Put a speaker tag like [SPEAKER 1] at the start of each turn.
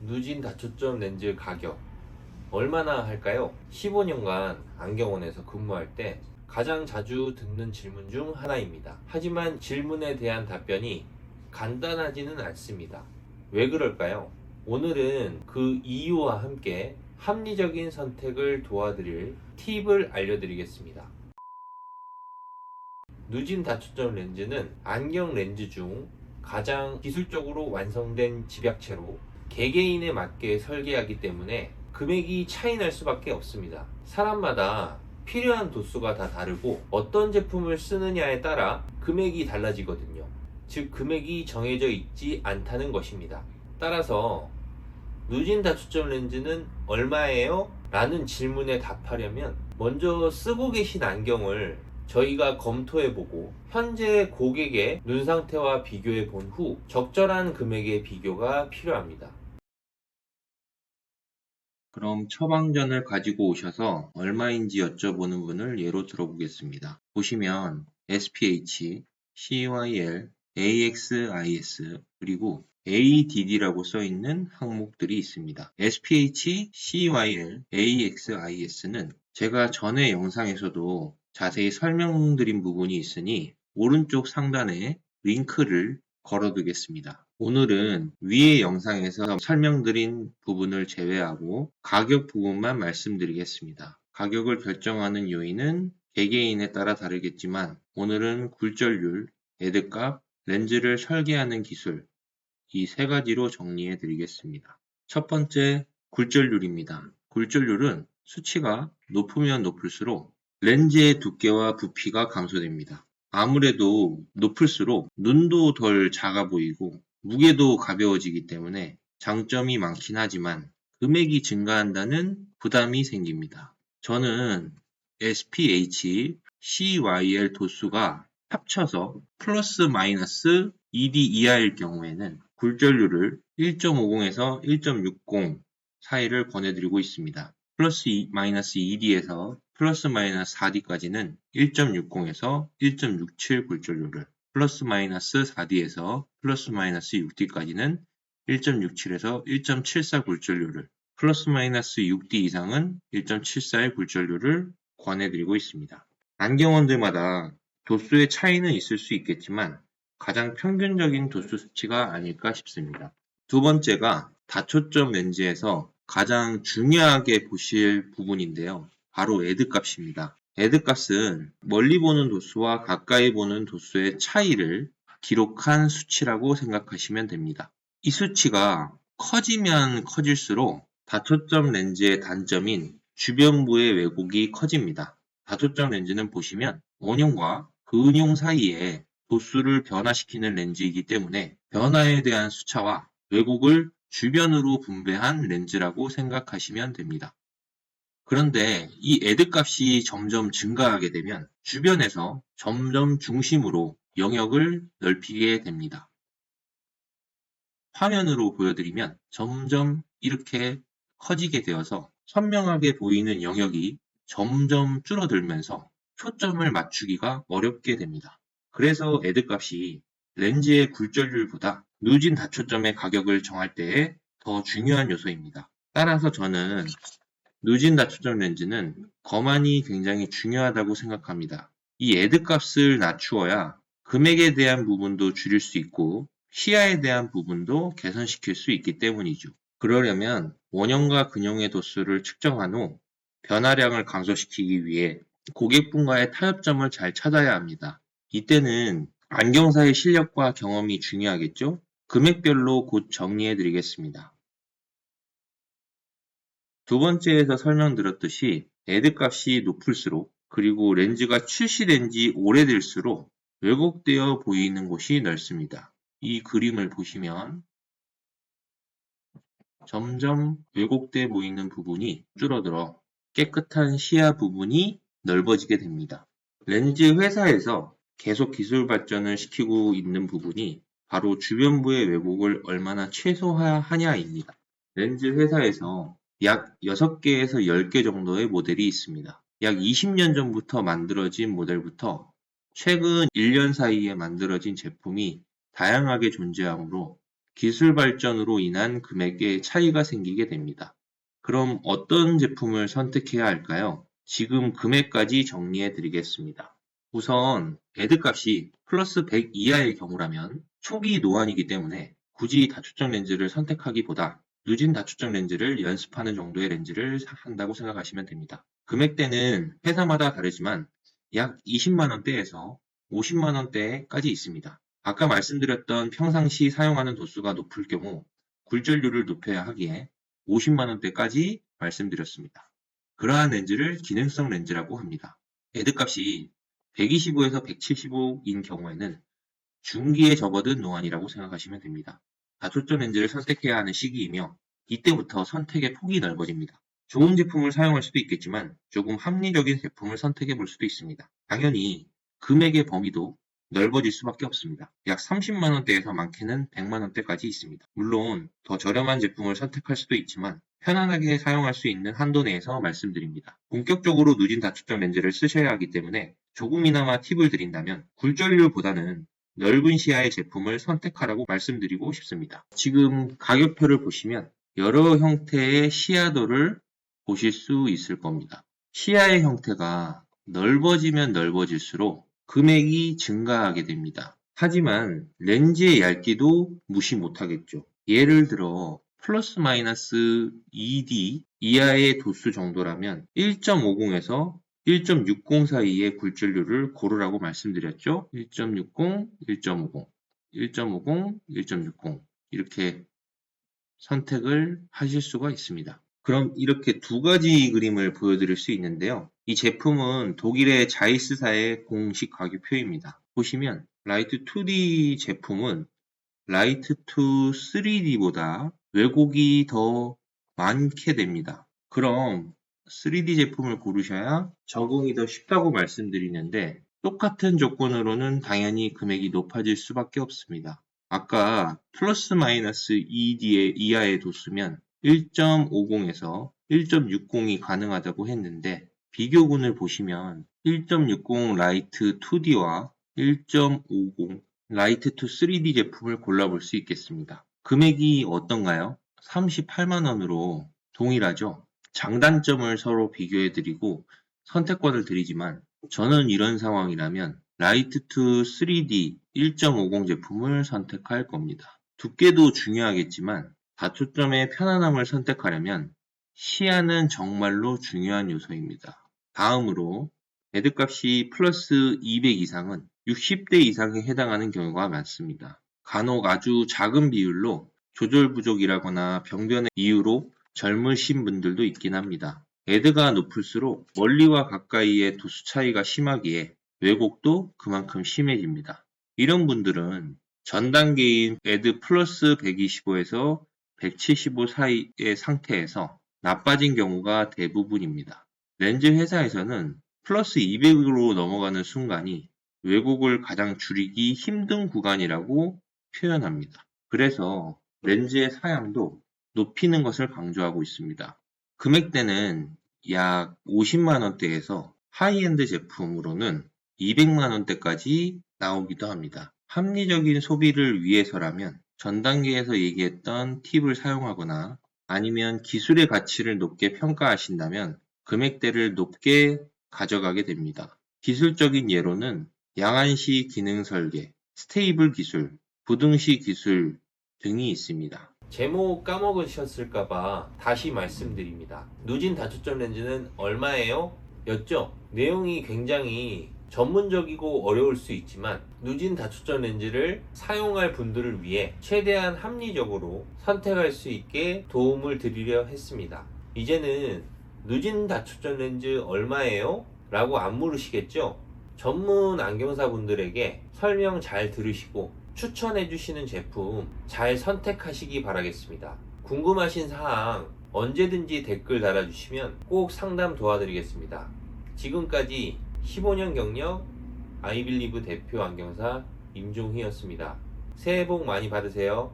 [SPEAKER 1] 누진 다초점 렌즈 가격 얼마나 할까요? 15년간 안경원에서 근무할 때 가장 자주 듣는 질문 중 하나입니다. 하지만 질문에 대한 답변이 간단하지는 않습니다. 왜 그럴까요? 오늘은 그 이유와 함께 합리적인 선택을 도와드릴 팁을 알려드리겠습니다. 누진 다초점 렌즈는 안경 렌즈 중 가장 기술적으로 완성된 집약체로 개개인에 맞게 설계하기 때문에 금액이 차이 날 수밖에 없습니다. 사람마다 필요한 도수가 다 다르고 어떤 제품을 쓰느냐에 따라 금액이 달라지거든요. 즉 금액이 정해져 있지 않다는 것입니다. 따라서 누진 다초점 렌즈는 얼마예요? 라는 질문에 답하려면 먼저 쓰고 계신 안경을 저희가 검토해보고 현재 고객의 눈 상태와 비교해 본 후 적절한 금액의 비교가 필요합니다. 그럼 처방전을 가지고 오셔서 얼마인지 여쭤보는 분을 예로 들어보겠습니다. 보시면 SPH, CYL, AXIS 그리고 ADD라고 써있는 항목들이 있습니다. SPH, CYL, AXIS는 제가 전에 영상에서도 자세히 설명드린 부분이 있으니 오른쪽 상단에 링크를 걸어두겠습니다. 오늘은 위의 영상에서 설명드린 부분을 제외하고 가격 부분만 말씀드리겠습니다. 가격을 결정하는 요인은 개개인에 따라 다르겠지만 오늘은 굴절률, 애드값, 렌즈를 설계하는 기술 이 세 가지로 정리해 드리겠습니다. 첫 번째, 굴절률입니다. 굴절률은 수치가 높으면 높을수록 렌즈의 두께와 부피가 감소됩니다. 아무래도 높을수록 눈도 덜 작아 보이고 무게도 가벼워지기 때문에 장점이 많긴 하지만 금액이 증가한다는 부담이 생깁니다. 저는 SPH, CYL 도수가 합쳐서 플러스 마이너스 ED 이하일 경우에는 굴절률을 1.50에서 1.60 사이를 권해드리고 있습니다. 플러스 마이너스 2D에서 플러스 마이너스 4D까지는 1.60에서 1.67 굴절률을, 플러스 마이너스 4D에서 플러스 마이너스 6D까지는 1.67에서 1.74 굴절률을, 플러스 마이너스 6D 이상은 1.74의 굴절률을 권해드리고 있습니다. 안경원들마다 도수의 차이는 있을 수 있겠지만 가장 평균적인 도수 수치가 아닐까 싶습니다. 두 번째가 다초점 렌즈에서 가장 중요하게 보실 부분인데요. 바로 애드값입니다. 애드값은 멀리 보는 도수와 가까이 보는 도수의 차이를 기록한 수치라고 생각하시면 됩니다. 이 수치가 커지면 커질수록 다초점 렌즈의 단점인 주변부의 왜곡이 커집니다. 다초점 렌즈는 보시면 원형과 그 은용 사이에 도수를 변화시키는 렌즈이기 때문에 변화에 대한 수차와 왜곡을 주변으로 분배한 렌즈라고 생각하시면 됩니다. 그런데 이 애드값이 점점 증가하게 되면 주변에서 점점 중심으로 영역을 넓히게 됩니다. 화면으로 보여드리면 점점 이렇게 커지게 되어서 선명하게 보이는 영역이 점점 줄어들면서 초점을 맞추기가 어렵게 됩니다. 그래서 애드값이 렌즈의 굴절률보다 누진 다초점의 가격을 정할 때에 더 중요한 요소입니다. 따라서 저는 누진 다초점 렌즈는 거만이 굉장히 중요하다고 생각합니다. 이 애드값을 낮추어야 금액에 대한 부분도 줄일 수 있고 시야에 대한 부분도 개선시킬 수 있기 때문이죠. 그러려면 원형과 근형의 도수를 측정한 후 변화량을 감소시키기 위해 고객분과의 타협점을 잘 찾아야 합니다. 이때는 안경사의 실력과 경험이 중요하겠죠? 금액별로 곧 정리해 드리겠습니다. 두 번째에서 설명드렸듯이 애드값이 높을수록 그리고 렌즈가 출시된 지 오래될수록 왜곡되어 보이는 곳이 넓습니다. 이 그림을 보시면 점점 왜곡돼 보이는 부분이 줄어들어 깨끗한 시야 부분이 넓어지게 됩니다. 렌즈 회사에서 계속 기술 발전을 시키고 있는 부분이 바로 주변부의 왜곡을 얼마나 최소화하냐입니다. 렌즈 회사에서 약 6개에서 10개 정도의 모델이 있습니다. 약 20년 전부터 만들어진 모델부터 최근 1년 사이에 만들어진 제품이 다양하게 존재하므로 기술 발전으로 인한 금액의 차이가 생기게 됩니다. 그럼 어떤 제품을 선택해야 할까요? 지금 금액까지 정리해 드리겠습니다. 우선 배드값이 플러스 100 이하의 경우라면 초기 노안이기 때문에 굳이 다초점 렌즈를 선택하기보다 누진 다초점 렌즈를 연습하는 정도의 렌즈를 한다고 생각하시면 됩니다. 금액대는 회사마다 다르지만 약 20만원대에서 50만원대까지 있습니다. 아까 말씀드렸던 평상시 사용하는 도수가 높을 경우 굴절률을 높여야 하기에 50만원대까지 말씀드렸습니다. 그러한 렌즈를 기능성 렌즈라고 합니다. 배드값이 125에서 175인 경우에는 중기에 접어든 노안이라고 생각하시면 됩니다. 다초점 렌즈를 선택해야 하는 시기이며 이때부터 선택의 폭이 넓어집니다. 좋은 제품을 사용할 수도 있겠지만 조금 합리적인 제품을 선택해 볼 수도 있습니다. 당연히 금액의 범위도 넓어질 수밖에 없습니다. 약 30만원대에서 많게는 100만원대까지 있습니다. 물론 더 저렴한 제품을 선택할 수도 있지만 편안하게 사용할 수 있는 한도 내에서 말씀드립니다. 본격적으로 누진 다초점 렌즈를 쓰셔야 하기 때문에 조금이나마 팁을 드린다면 굴절률보다는 넓은 시야의 제품을 선택하라고 말씀드리고 싶습니다. 지금 가격표를 보시면 여러 형태의 시야도를 보실 수 있을 겁니다. 시야의 형태가 넓어지면 넓어질수록 금액이 증가하게 됩니다. 하지만 렌즈의 얇기도 무시 못하겠죠. 예를 들어 플러스 마이너스 2D 이하의 도수 정도라면 1.50에서 1.60 사이의 굴절률을 고르라고 말씀드렸죠. 1.60, 1.50, 1.50, 1.60 이렇게 선택을 하실 수가 있습니다. 그럼 이렇게 두 가지 그림을 보여드릴 수 있는데요. 이 제품은 독일의 자이스사의 공식 가격표입니다. 보시면 라이트 2D 제품은 라이트 2 3D보다 왜곡이 더 많게 됩니다. 그럼 3D 제품을 고르셔야 적응이 더 쉽다고 말씀드리는데 똑같은 조건으로는 당연히 금액이 높아질 수밖에 없습니다. 아까 플러스 마이너스 2D 이하의 도수면 1.50에서 1.60이 가능하다고 했는데 비교군을 보시면 1.60 라이트 2D와 1.50 라이트 2 3D 제품을 골라볼 수 있겠습니다. 금액이 어떤가요? 38만원으로 동일하죠? 장단점을 서로 비교해드리고 선택권을 드리지만 저는 이런 상황이라면 라이트 2 3D 1.50 제품을 선택할 겁니다. 두께도 중요하겠지만 다초점의 편안함을 선택하려면 시야는 정말로 중요한 요소입니다. 다음으로 배드값이 플러스 200 이상은 60대 이상에 해당하는 경우가 많습니다. 간혹 아주 작은 비율로 조절 부족이라거나 병변의 이유로 젊으신 분들도 있긴 합니다. 배드가 높을수록 멀리와 가까이의 도수 차이가 심하기에 왜곡도 그만큼 심해집니다. 이런 분들은 전 단계인 배드 플러스 125에서 175 사이의 상태에서 나빠진 경우가 대부분입니다. 렌즈 회사에서는 플러스 200으로 넘어가는 순간이 왜곡을 가장 줄이기 힘든 구간이라고 표현합니다. 그래서 렌즈의 사양도 높이는 것을 강조하고 있습니다. 금액대는 약 50만원대에서 하이엔드 제품으로는 200만원대까지 나오기도 합니다. 합리적인 소비를 위해서라면 전 단계에서 얘기했던 팁을 사용하거나 아니면 기술의 가치를 높게 평가하신다면 금액대를 높게 가져가게 됩니다. 기술적인 예로는 양안시 기능 설계, 스테이블 기술, 부등시 기술 등이 있습니다. 제목 까먹으셨을까봐 다시 말씀드립니다. 누진 다초점 렌즈는 얼마예요? 였죠? 내용이 굉장히 전문적이고 어려울 수 있지만 누진 다초점 렌즈를 사용할 분들을 위해 최대한 합리적으로 선택할 수 있게 도움을 드리려 했습니다. 이제는 누진 다초점 렌즈 얼마예요? 라고 안 물으시겠죠? 전문 안경사 분들에게 설명 잘 들으시고 추천해 주시는 제품 잘 선택하시기 바라겠습니다. 궁금하신 사항 언제든지 댓글 달아주시면 꼭 상담 도와드리겠습니다. 지금까지 15년 경력 아이빌리브 대표 안경사 임종희였습니다. 새해 복 많이 받으세요.